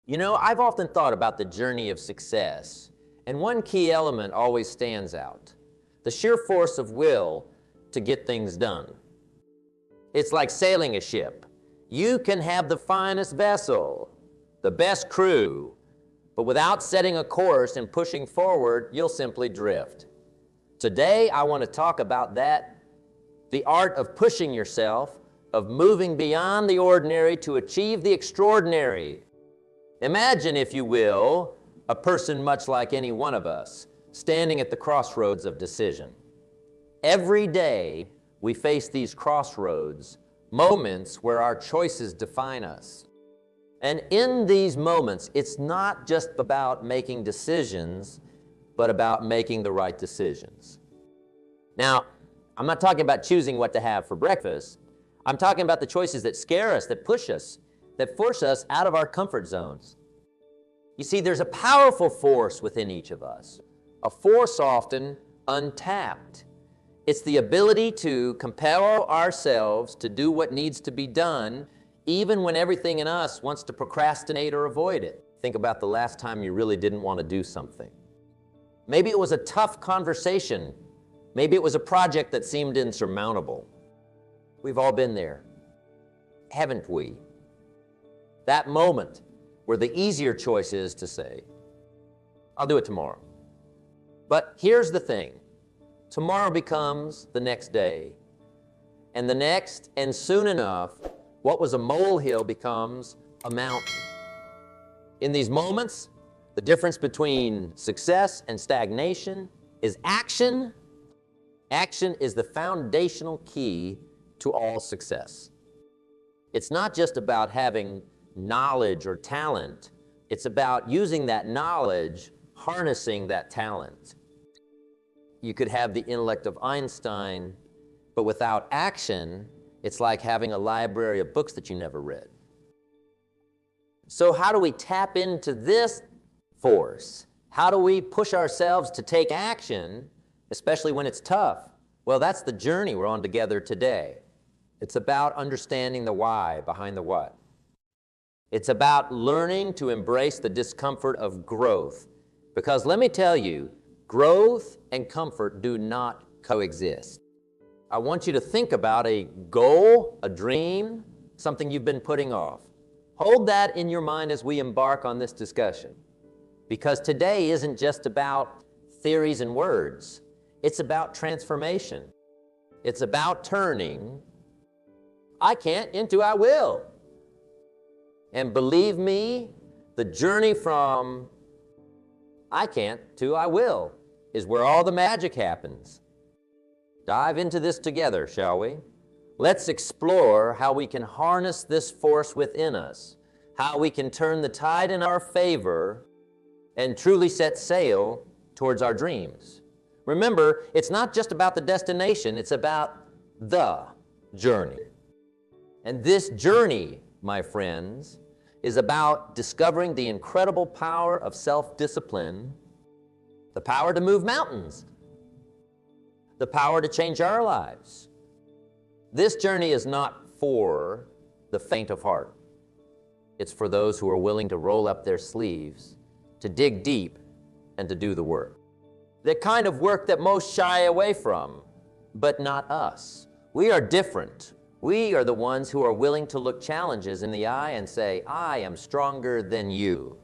You know, I've often thought about the journey of success, and one key element always stands out: the sheer force of will to get things done. It's like sailing a ship. You can have the finest vessel, the best crew, but without setting a course and pushing forward, you'll simply drift. Today, I want to talk about that, the art of pushing yourself, of moving beyond the ordinary to achieve the extraordinary. Imagine, if you will, a person much like any one of us, standing at the crossroads of decision. Every day, we face these crossroads, moments where our choices define us. And in these moments, it's not just about making decisions, but about making the right decisions. Now, I'm not talking about choosing what to have for breakfast. I'm talking about the choices that scare us, that push us, that force us out of our comfort zones. You see, there's a powerful force within each of us, a force often untapped. It's the ability to compel ourselves to do what needs to be done, even when everything in us wants to procrastinate or avoid it. Think about the last time you really didn't want to do something. Maybe it was a tough conversation. Maybe it was a project that seemed insurmountable. We've all been there, haven't we? That moment where the easier choice is to say, I'll do it tomorrow. But here's the thing. Tomorrow becomes the next day, and the next, and soon enough, what was a molehill becomes a mountain. In these moments, the difference between success and stagnation is action. Action is the foundational key to all success. It's not just about having knowledge or talent. It's about using that knowledge, harnessing that talent. You could have the intellect of Einstein, but without action, it's like having a library of books that you never read. So how do we tap into this force? How do we push ourselves to take action, especially when it's tough? Well, that's the journey we're on together today. It's about understanding the why behind the what. It's about learning to embrace the discomfort of growth. Because let me tell you, growth and comfort do not coexist. I want you to think about a goal, a dream, something you've been putting off. Hold that in your mind as we embark on this discussion. Because today isn't just about theories and words. It's about transformation. It's about turning I can't into I will. And believe me, the journey from I can't to I will is where all the magic happens. Dive into this together, shall we? Let's explore how we can harness this force within us, how we can turn the tide in our favor and truly set sail towards our dreams. Remember, it's not just about the destination, it's about the journey. And this journey, my friends, is about discovering the incredible power of self-discipline, the power to move mountains, the power to change our lives. This journey is not for the faint of heart. It's for those who are willing to roll up their sleeves, to dig deep, and to do the work. The kind of work that most shy away from, but not us. We are different. We are the ones who are willing to look challenges in the eye and say, I am stronger than you.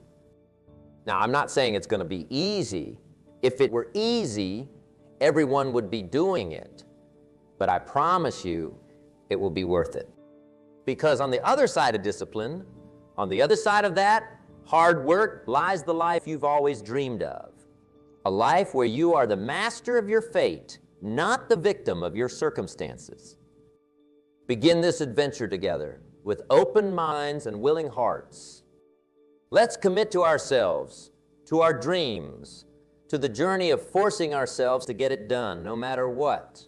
Now, I'm not saying it's going to be easy. If it were easy, everyone would be doing it. But I promise you, it will be worth it. Because on the other side of discipline, on the other side of that, hard work, lies the life you've always dreamed of. A life where you are the master of your fate, not the victim of your circumstances. Begin this adventure together with open minds and willing hearts. Let's commit to ourselves, to our dreams, to the journey of forcing ourselves to get it done, no matter what.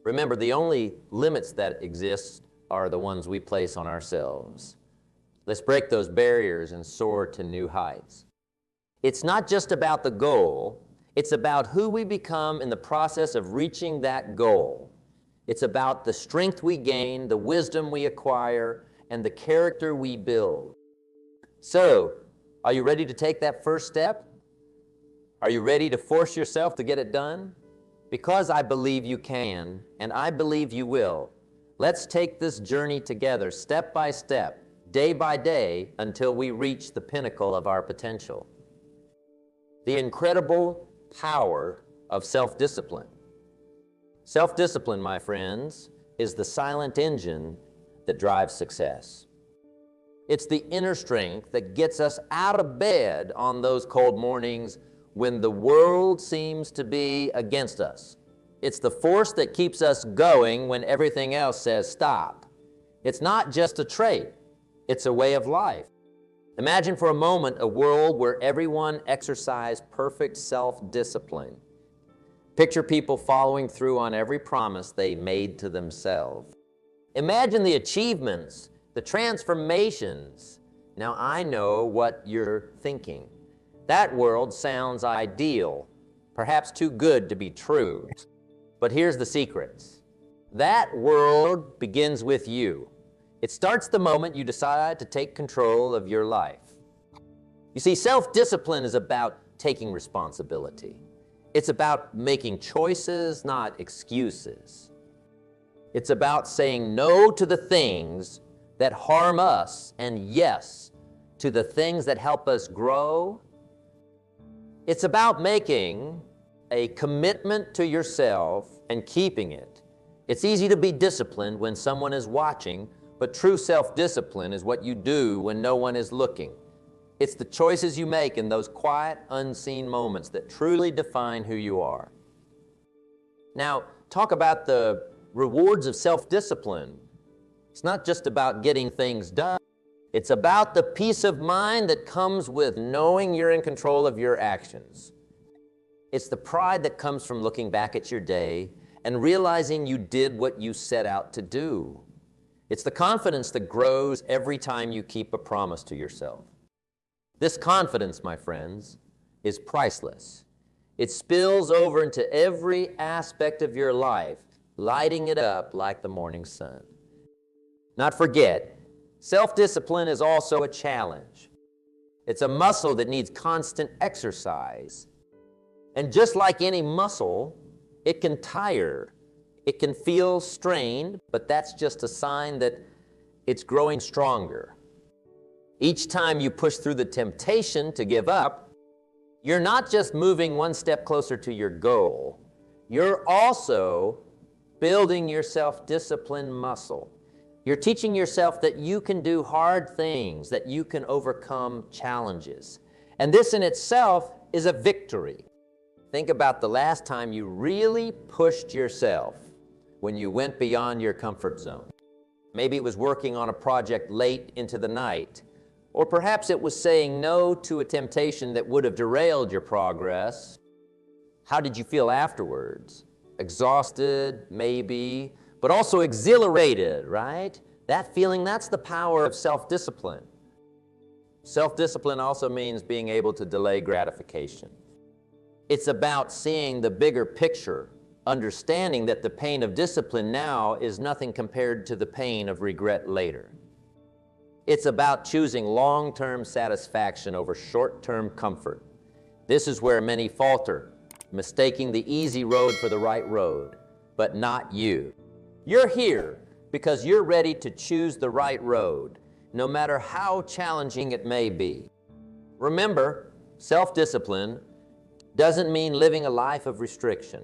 Remember, the only limits that exist are the ones we place on ourselves. Let's break those barriers and soar to new heights. It's not just about the goal, it's about who we become in the process of reaching that goal. It's about the strength we gain, the wisdom we acquire, and the character we build. So, Are you ready to take that first step? Are you ready to force yourself to get it done? Because I believe you can, and I believe you will. Let's take this journey together, step by step, day by day, until we reach the pinnacle of our potential. The incredible power of self-discipline. Self-discipline, my friends, is the silent engine that drives success. It's the inner strength that gets us out of bed on those cold mornings when the world seems to be against us. It's the force that keeps us going when everything else says stop. It's not just a trait, it's a way of life. Imagine for a moment a world where everyone exercised perfect self-discipline. Picture people following through on every promise they made to themselves. Imagine the achievements, the transformations. Now I know what you're thinking. That world sounds ideal, perhaps too good to be true. But here's the secrets. That world begins with you. It starts the moment you decide to take control of your life. You see, self-discipline is about taking responsibility. It's about making choices, not excuses. It's about saying no to the things that harm us and yes to the things that help us grow. It's about making a commitment to yourself and keeping it. It's easy to be disciplined when someone is watching, but true self-discipline is what you do when no one is looking. It's the choices you make in those quiet, unseen moments that truly define who you are. Now, talk about the rewards of self-discipline. It's not just about getting things done. It's about the peace of mind that comes with knowing you're in control of your actions. It's the pride that comes from looking back at your day and realizing you did what you set out to do. It's the confidence that grows every time you keep a promise to yourself. This confidence, my friends, is priceless. It spills over into every aspect of your life, lighting it up like the morning sun. Not forget, self-discipline is also a challenge. It's a muscle that needs constant exercise. And just like any muscle, it can tire. It can feel strained, but that's just a sign that it's growing stronger. Each time you push through the temptation to give up, you're not just moving one step closer to your goal, you're also building your self-discipline muscle. You're teaching yourself that you can do hard things, that you can overcome challenges. And this in itself is a victory. Think about the last time you really pushed yourself when you went beyond your comfort zone. Maybe it was working on a project late into the night, or perhaps it was saying no to a temptation that would have derailed your progress. How did you feel afterwards? Exhausted, maybe, but also exhilarated, right? That feeling, that's the power of self-discipline. Self-discipline also means being able to delay gratification. It's about seeing the bigger picture, understanding that the pain of discipline now is nothing compared to the pain of regret later. It's about choosing long-term satisfaction over short-term comfort. This is where many falter, mistaking the easy road for the right road, but not you. You're here because you're ready to choose the right road, no matter how challenging it may be. Remember, self-discipline doesn't mean living a life of restriction.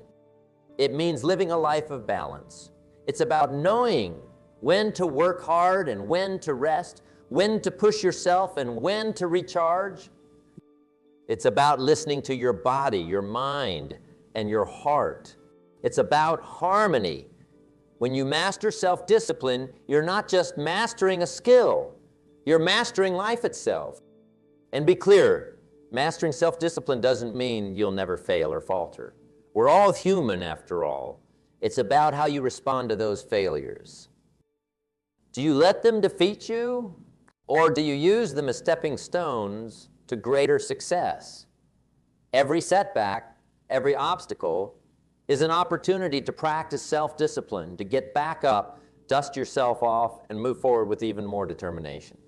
It means living a life of balance. It's about knowing when to work hard and when to rest, when to push yourself and when to recharge. It's about listening to your body, your mind, and your heart. It's about harmony. When you master self-discipline, you're not just mastering a skill, you're mastering life itself. And be clear, mastering self-discipline doesn't mean you'll never fail or falter. We're all human after all. It's about how you respond to those failures. Do you let them defeat you, or do you use them as stepping stones to greater success? Every setback, every obstacle is an opportunity to practice self-discipline, to get back up, dust yourself off, and move forward with even more determination.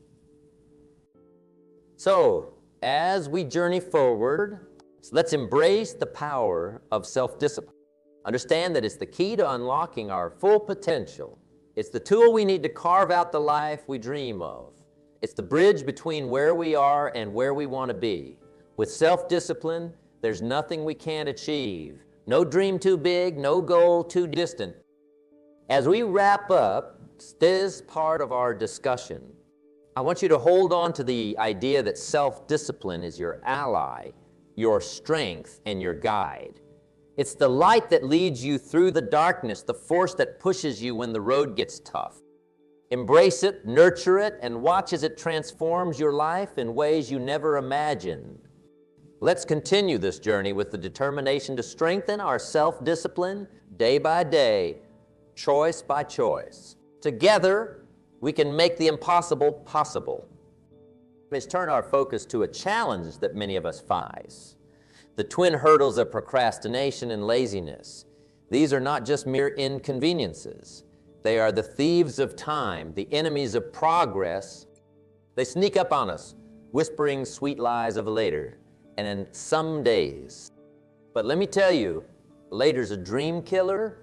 So, as we journey forward, let's embrace the power of self-discipline. Understand that it's the key to unlocking our full potential. It's the tool we need to carve out the life we dream of. It's the bridge between where we are and where we want to be. With self-discipline, there's nothing we can't achieve. No dream too big, no goal too distant. As we wrap up this part of our discussion, I want you to hold on to the idea that self-discipline is your ally, your strength, and your guide. It's the light that leads you through the darkness, the force that pushes you when the road gets tough. Embrace it, nurture it, and watch as it transforms your life in ways you never imagined. Let's continue this journey with the determination to strengthen our self-discipline day by day, choice by choice. Together, we can make the impossible possible. Let's turn our focus to a challenge that many of us face. The twin hurdles of procrastination and laziness. These are not just mere inconveniences. They are the thieves of time, the enemies of progress. They sneak up on us, whispering sweet lies of later, and in some days. But let me tell you, later's a dream killer,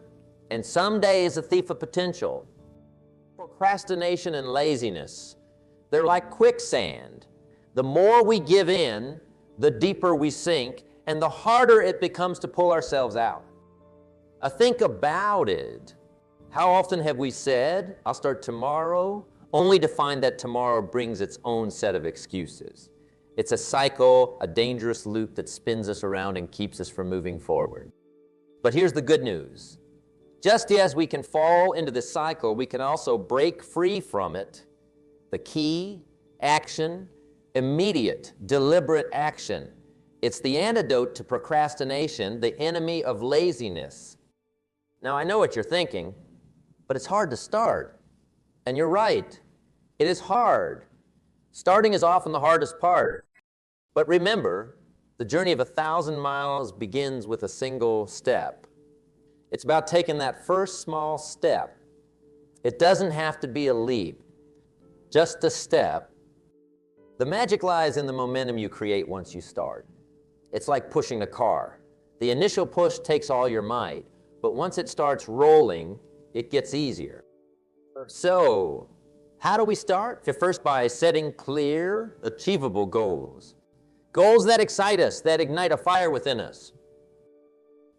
and someday is a thief of potential. Procrastination and laziness, they're like quicksand. The more we give in, the deeper we sink, and the harder it becomes to pull ourselves out. Think about it. How often have we said, I'll start tomorrow, only to find that tomorrow brings its own set of excuses? It's a cycle, a dangerous loop that spins us around and keeps us from moving forward. But here's the good news. Just as we can fall into this cycle, we can also break free from it. The key, action, immediate, deliberate action. It's the antidote to procrastination, the enemy of laziness. Now, I know what you're thinking, but it's hard to start. And you're right, it is hard. Starting is often the hardest part. But remember, the journey of 1,000 miles begins with a single step. It's about taking that first small step. It doesn't have to be a leap, just a step. The magic lies in the momentum you create once you start. It's like pushing a car. The initial push takes all your might, but once it starts rolling, it gets easier. So, how do we start? First, by setting clear, achievable goals. Goals that excite us, that ignite a fire within us.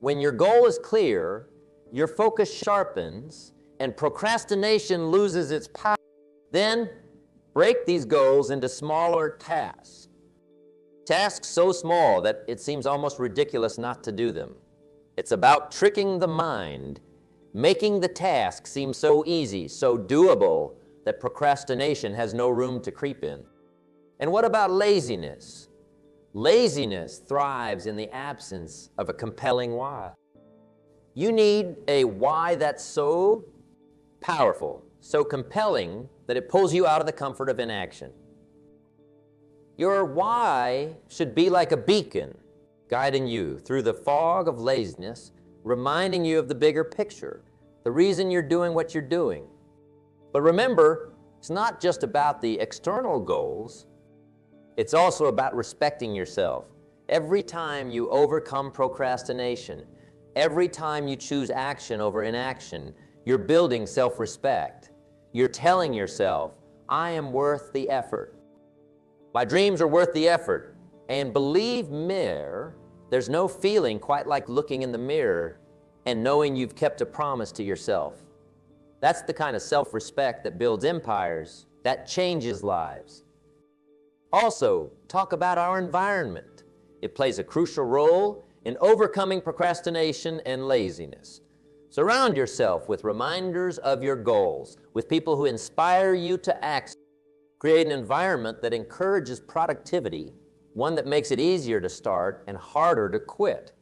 When your goal is clear, your focus sharpens, and procrastination loses its power. Then, break these goals into smaller tasks. Tasks so small that it seems almost ridiculous not to do them. It's about tricking the mind, making the task seem so easy, so doable, that procrastination has no room to creep in. And what about laziness? Laziness thrives in the absence of a compelling why. You need a why that's so powerful, so compelling, that it pulls you out of the comfort of inaction. Your why should be like a beacon, guiding you through the fog of laziness, reminding you of the bigger picture, the reason you're doing what you're doing. But remember, it's not just about the external goals, it's also about respecting yourself. Every time you overcome procrastination, every time you choose action over inaction, you're building self-respect. You're telling yourself, I am worth the effort. My dreams are worth the effort. And believe me, there's no feeling quite like looking in the mirror and knowing you've kept a promise to yourself. That's the kind of self-respect that builds empires, that changes lives. Also, talk about our environment. It plays a crucial role in overcoming procrastination and laziness. Surround yourself with reminders of your goals, with people who inspire you to act. Create an environment that encourages productivity, one that makes it easier to start and harder to quit.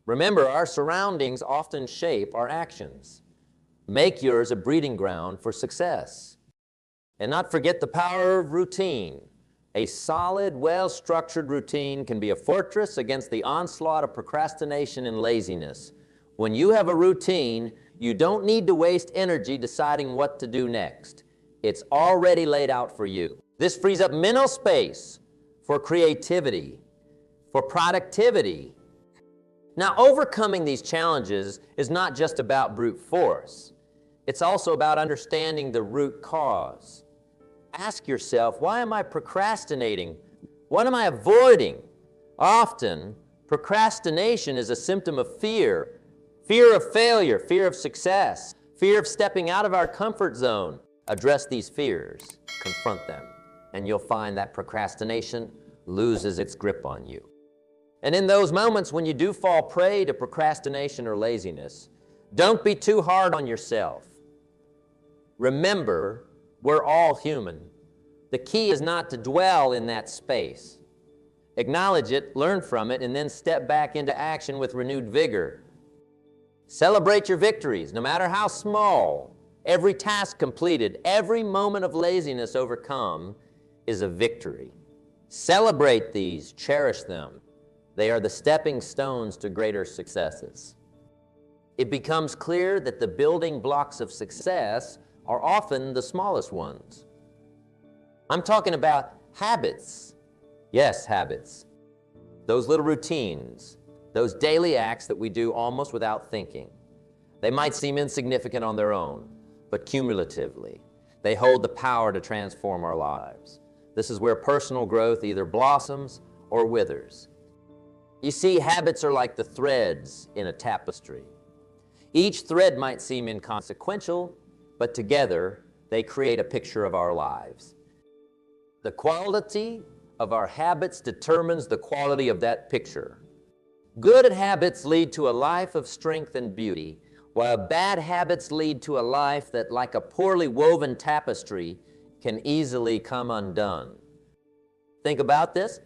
Remember, our surroundings often shape our actions. Make yours a breeding ground for success. And not forget the power of routine. A solid, well-structured routine can be a fortress against the onslaught of procrastination and laziness. When you have a routine, you don't need to waste energy deciding what to do next. It's already laid out for you. This frees up mental space for creativity, for productivity. Now, overcoming these challenges is not just about brute force. It's also about understanding the root cause. Ask yourself, why am I procrastinating? What am I avoiding? Often, procrastination is a symptom of fear. Fear of failure, fear of success, fear of stepping out of our comfort zone. Address these fears, confront them, and you'll find that procrastination loses its grip on you. And in those moments when you do fall prey to procrastination or laziness, don't be too hard on yourself. Remember, we're all human. The key is not to dwell in that space. Acknowledge it, learn from it, and then step back into action with renewed vigor. Celebrate your victories, no matter how small. Every task completed, every moment of laziness overcome is a victory. Celebrate these, cherish them. They are the stepping stones to greater successes. It becomes clear that the building blocks of success are often the smallest ones. I'm talking about habits. Yes, habits. Those little routines, those daily acts that we do almost without thinking. They might seem insignificant on their own, but cumulatively, they hold the power to transform our lives. This is where personal growth either blossoms or withers. You see, habits are like the threads in a tapestry. Each thread might seem inconsequential, but together they create a picture of our lives. The quality of our habits determines the quality of that picture. Good habits lead to a life of strength and beauty, while bad habits lead to a life that, like a poorly woven tapestry, can easily come undone. Think about this.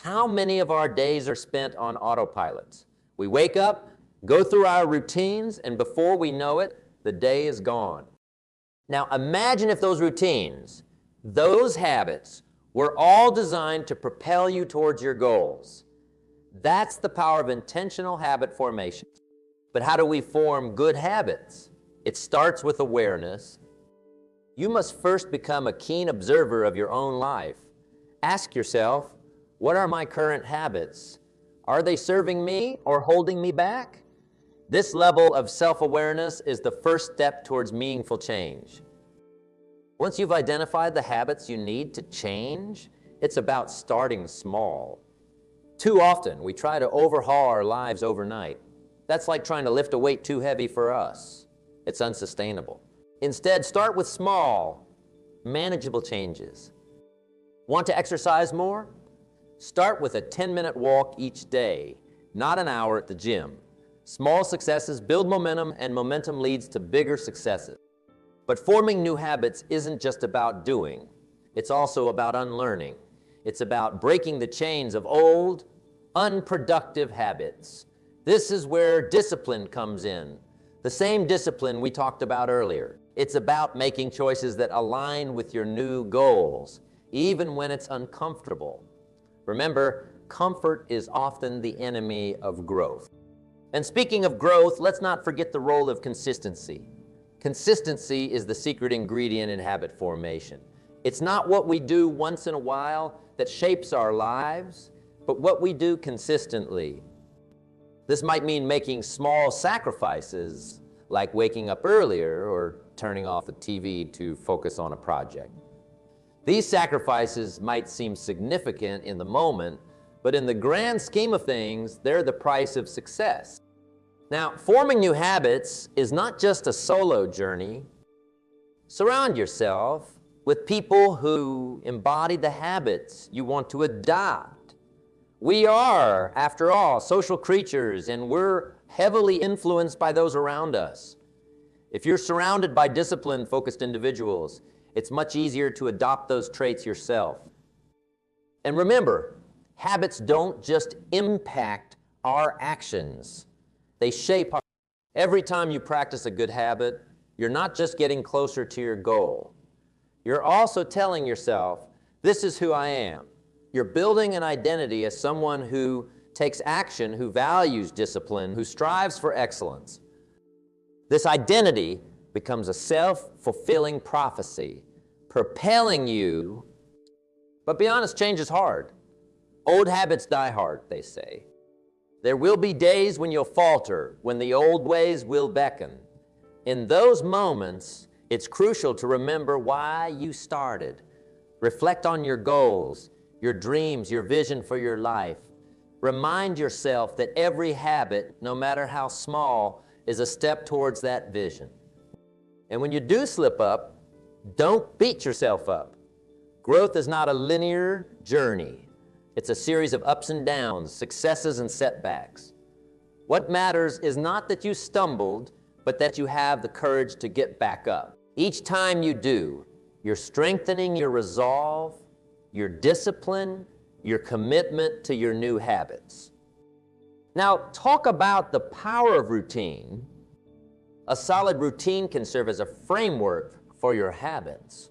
How many of our days are spent on autopilot? We wake up, go through our routines, and before we know it, the day is gone. Now imagine if those routines, those habits, were all designed to propel you towards your goals. That's the power of intentional habit formation. But how do we form good habits? It starts with awareness. You must first become a keen observer of your own life. Ask yourself, what are my current habits? Are they serving me or holding me back? This level of self-awareness is the first step towards meaningful change. Once you've identified the habits you need to change, it's about starting small. Too often, we try to overhaul our lives overnight. That's like trying to lift a weight too heavy for us. It's unsustainable. Instead, start with small, manageable changes. Want to exercise more? Start with a 10-minute walk each day, not an hour at the gym. Small successes build momentum, and momentum leads to bigger successes. But forming new habits isn't just about doing. It's also about unlearning. It's about breaking the chains of old, unproductive habits. This is where discipline comes in. The same discipline we talked about earlier. It's about making choices that align with your new goals, even when it's uncomfortable. Remember, comfort is often the enemy of growth. And speaking of growth, let's not forget the role of consistency. Consistency is the secret ingredient in habit formation. It's not what we do once in a while that shapes our lives, but what we do consistently. This might mean making small sacrifices, like waking up earlier or turning off the TV to focus on a project. These sacrifices might seem significant in the moment, but in the grand scheme of things, they're the price of success. Now, forming new habits is not just a solo journey. Surround yourself with people who embody the habits you want to adopt. We are, after all, social creatures, and we're heavily influenced by those around us. If you're surrounded by discipline-focused individuals, it's much easier to adopt those traits yourself. And remember, habits don't just impact our actions. They shape our. Every time you practice a good habit, you're not just getting closer to your goal. You're also telling yourself, this is who I am. You're building an identity as someone who takes action, who values discipline, who strives for excellence. This identity becomes a self-fulfilling prophecy, propelling you. But be honest, change is hard. Old habits die hard, they say. There will be days when you'll falter, when the old ways will beckon. In those moments, it's crucial to remember why you started. Reflect on your goals, your dreams, your vision for your life. Remind yourself that every habit, no matter how small, is a step towards that vision. And when you do slip up, don't beat yourself up. Growth is not a linear journey. It's a series of ups and downs, successes and setbacks. What matters is not that you stumbled, but that you have the courage to get back up. Each time you do, you're strengthening your resolve, your discipline, your commitment to your new habits. Now, talk about the power of routine. A solid routine can serve as a framework for your habits.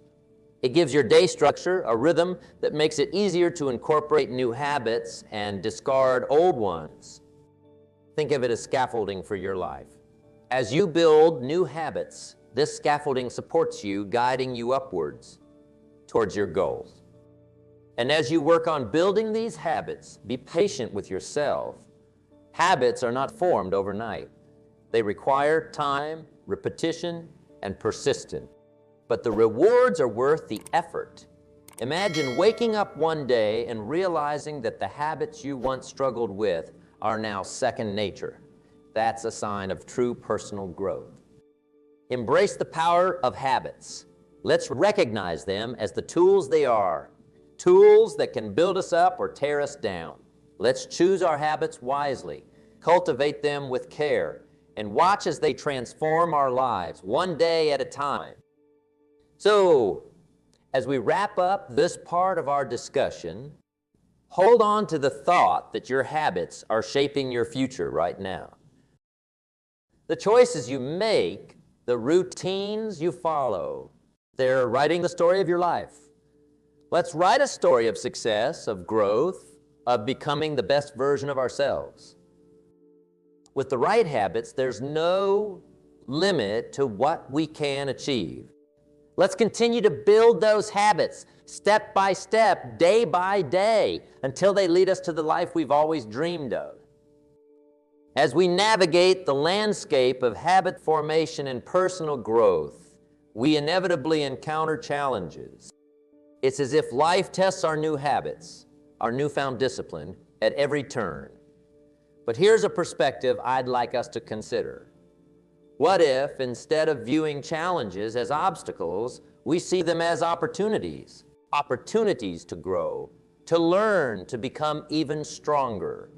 It gives your day structure, a rhythm that makes it easier to incorporate new habits and discard old ones. Think of it as scaffolding for your life. As you build new habits, this scaffolding supports you, guiding you upwards towards your goals. And as you work on building these habits, be patient with yourself. Habits are not formed overnight. They require time, repetition, and persistence. But the rewards are worth the effort. Imagine waking up one day and realizing that the habits you once struggled with are now second nature. That's a sign of true personal growth. Embrace the power of habits. Let's recognize them as the tools they are, tools that can build us up or tear us down. Let's choose our habits wisely, cultivate them with care, and watch as they transform our lives one day at a time. So, as we wrap up this part of our discussion, hold on to the thought that your habits are shaping your future right now. The choices you make, the routines you follow, they're writing the story of your life. Let's write a story of success, of growth, of becoming the best version of ourselves. With the right habits, there's no limit to what we can achieve. Let's continue to build those habits step by step, day by day, until they lead us to the life we've always dreamed of. As we navigate the landscape of habit formation and personal growth, we inevitably encounter challenges. It's as if life tests our new habits, our newfound discipline, at every turn. But here's a perspective I'd like us to consider. What if, instead of viewing challenges as obstacles, we see them as opportunities? Opportunities to grow, to learn, to become even stronger.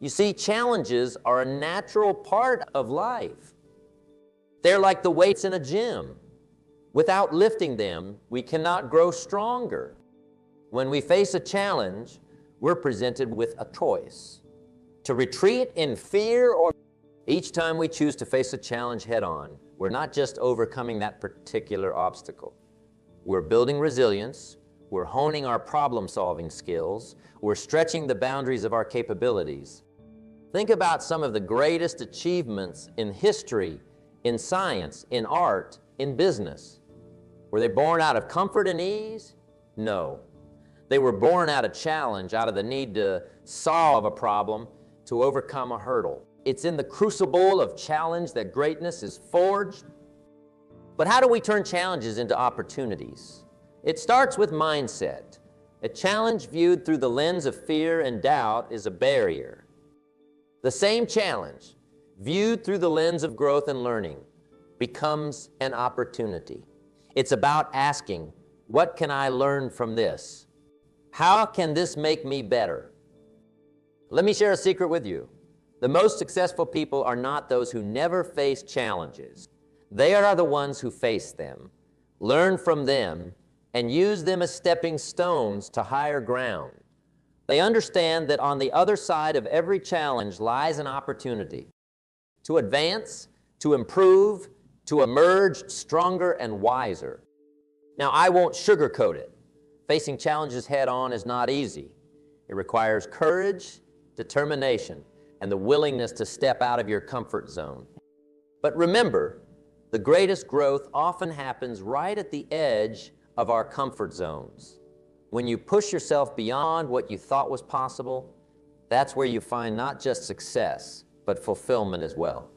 You see, challenges are a natural part of life. They're like the weights in a gym. Without lifting them, we cannot grow stronger. When we face a challenge, we're presented with a choice: to retreat in fear, or each time we choose to face a challenge head-on, we're not just overcoming that particular obstacle. We're building resilience, we're honing our problem-solving skills, we're stretching the boundaries of our capabilities. Think about some of the greatest achievements in history, in science, in art, in business. Were they born out of comfort and ease? No. They were born out of challenge, out of the need to solve a problem, to overcome a hurdle. It's in the crucible of challenge that greatness is forged. But how do we turn challenges into opportunities? It starts with mindset. A challenge viewed through the lens of fear and doubt is a barrier. The same challenge, viewed through the lens of growth and learning, becomes an opportunity. It's about asking, what can I learn from this? How can this make me better? Let me share a secret with you. The most successful people are not those who never face challenges. They are the ones who face them, learn from them, and use them as stepping stones to higher ground. They understand that on the other side of every challenge lies an opportunity to advance, to improve, to emerge stronger and wiser. Now, I won't sugarcoat it. Facing challenges head-on is not easy. It requires courage, determination, and the willingness to step out of your comfort zone. But remember, the greatest growth often happens right at the edge of our comfort zones. When you push yourself beyond what you thought was possible, that's where you find not just success, but fulfillment as well.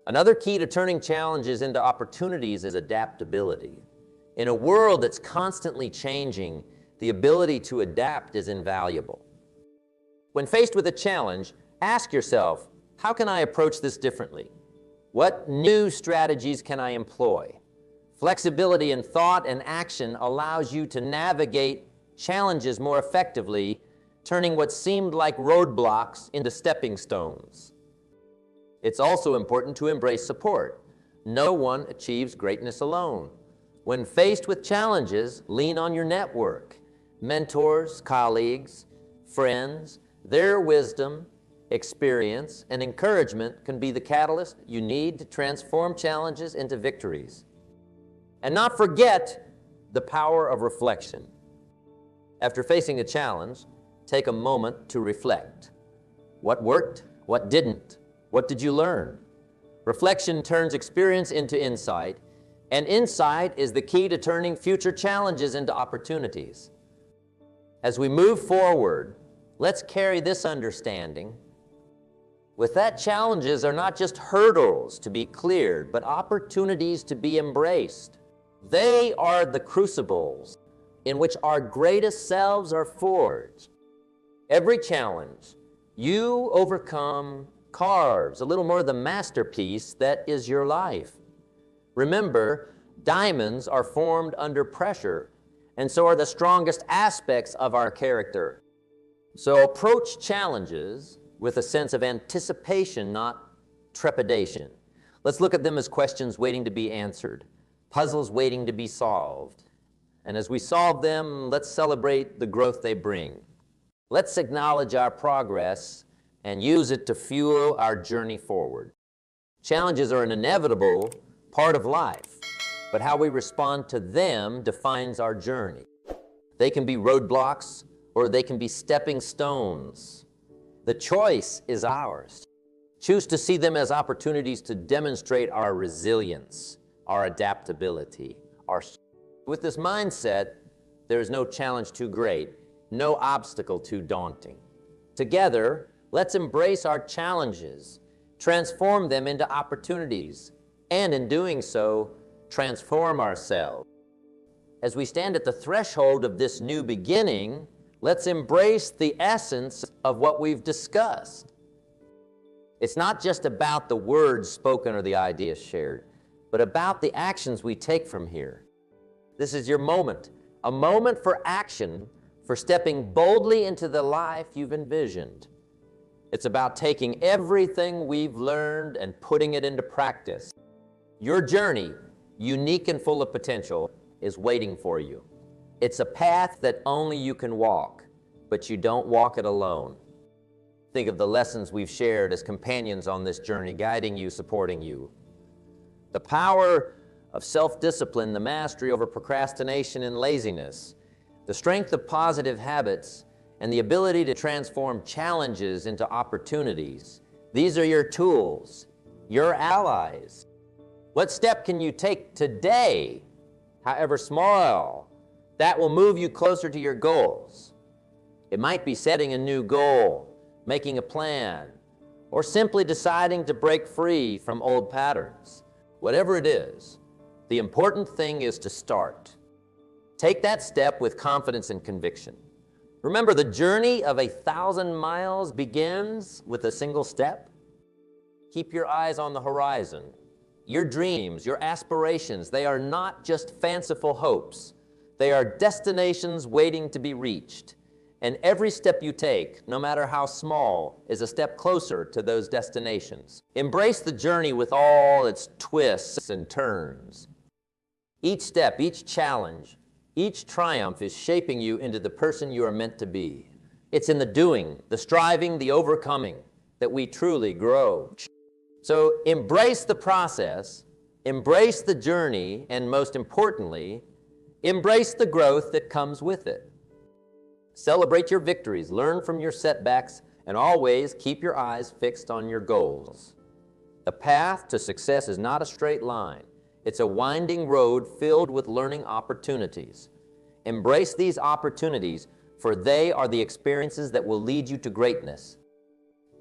Another key to turning challenges into opportunities is adaptability. In a world that's constantly changing, the ability to adapt is invaluable. When faced with a challenge, ask yourself, how can I approach this differently? What new strategies can I employ? Flexibility in thought and action allows you to navigate challenges more effectively, turning what seemed like roadblocks into stepping stones. It's also important to embrace support. No one achieves greatness alone. When faced with challenges, lean on your network. Mentors, colleagues, friends, their wisdom, experience, and encouragement can be the catalyst you need to transform challenges into victories. And not forget the power of reflection. After facing a challenge, take a moment to reflect. What worked? What didn't? What did you learn? Reflection turns experience into insight, and insight is the key to turning future challenges into opportunities. As we move forward, let's carry this understanding. With that, challenges are not just hurdles to be cleared, but opportunities to be embraced. They are the crucibles in which our greatest selves are forged. Every challenge you overcome carves a little more of the masterpiece that is your life. Remember, diamonds are formed under pressure, and so are the strongest aspects of our character. So approach challenges with a sense of anticipation, not trepidation. Let's look at them as questions waiting to be answered, puzzles waiting to be solved. And as we solve them, let's celebrate the growth they bring. Let's acknowledge our progress and use it to fuel our journey forward. Challenges are an inevitable part of life, but how we respond to them defines our journey. They can be roadblocks or they can be stepping stones. The choice is ours. Choose to see them as opportunities to demonstrate our resilience, our adaptability, With this mindset, there is no challenge too great, no obstacle too daunting. Together, let's embrace our challenges, transform them into opportunities, and in doing so, transform ourselves. As we stand at the threshold of this new beginning, let's embrace the essence of what we've discussed. It's not just about the words spoken or the ideas shared, but about the actions we take from here. This is your moment, a moment for action, for stepping boldly into the life you've envisioned. It's about taking everything we've learned and putting it into practice. Your journey, unique and full of potential, is waiting for you. It's a path that only you can walk, but you don't walk it alone. Think of the lessons we've shared as companions on this journey, guiding you, supporting you. The power of self-discipline, the mastery over procrastination and laziness, the strength of positive habits, and the ability to transform challenges into opportunities. These are your tools, your allies. What step can you take today, however small, that will move you closer to your goals? It might be setting a new goal, making a plan, or simply deciding to break free from old patterns. Whatever it is, the important thing is to start. Take that step with confidence and conviction. Remember, the journey of 1,000 miles begins with a single step. Keep your eyes on the horizon. Your dreams, your aspirations, they are not just fanciful hopes. They are destinations waiting to be reached. And every step you take, no matter how small, is a step closer to those destinations. Embrace the journey with all its twists and turns. Each step, each challenge, each triumph is shaping you into the person you are meant to be. It's in the doing, the striving, the overcoming that we truly grow. So embrace the process, embrace the journey, and most importantly, embrace the growth that comes with it. Celebrate your victories, learn from your setbacks, and always keep your eyes fixed on your goals. The path to success is not a straight line. It's a winding road filled with learning opportunities. Embrace these opportunities, for they are the experiences that will lead you to greatness.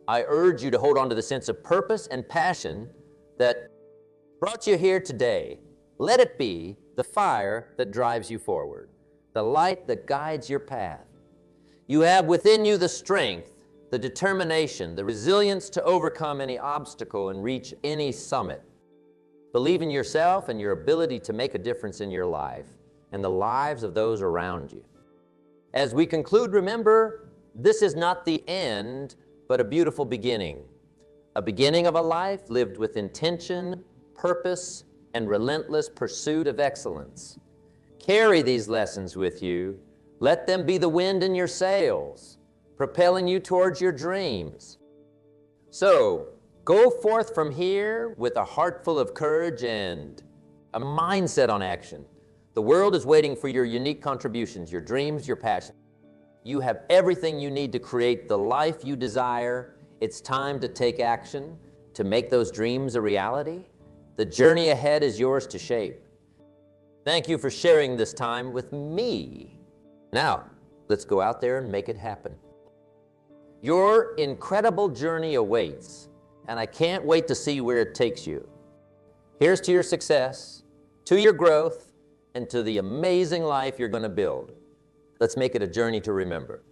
I urge you to hold on to the sense of purpose and passion that brought you here today. Let it be the fire that drives you forward, the light that guides your path. You have within you the strength, the determination, the resilience to overcome any obstacle and reach any summit. Believe in yourself and your ability to make a difference in your life and the lives of those around you. As we conclude, remember, this is not the end, but a beautiful beginning. A beginning of a life lived with intention, purpose, and relentless pursuit of excellence. Carry these lessons with you. Let them be the wind in your sails, propelling you towards your dreams. So, go forth from here with a heart full of courage and a mindset on action. The world is waiting for your unique contributions, your dreams, your passion. You have everything you need to create the life you desire. It's time to take action, to make those dreams a reality. The journey ahead is yours to shape. Thank you for sharing this time with me. Now, let's go out there and make it happen. Your incredible journey awaits, and I can't wait to see where it takes you. Here's to your success, to your growth, and to the amazing life you're going to build. Let's make it a journey to remember.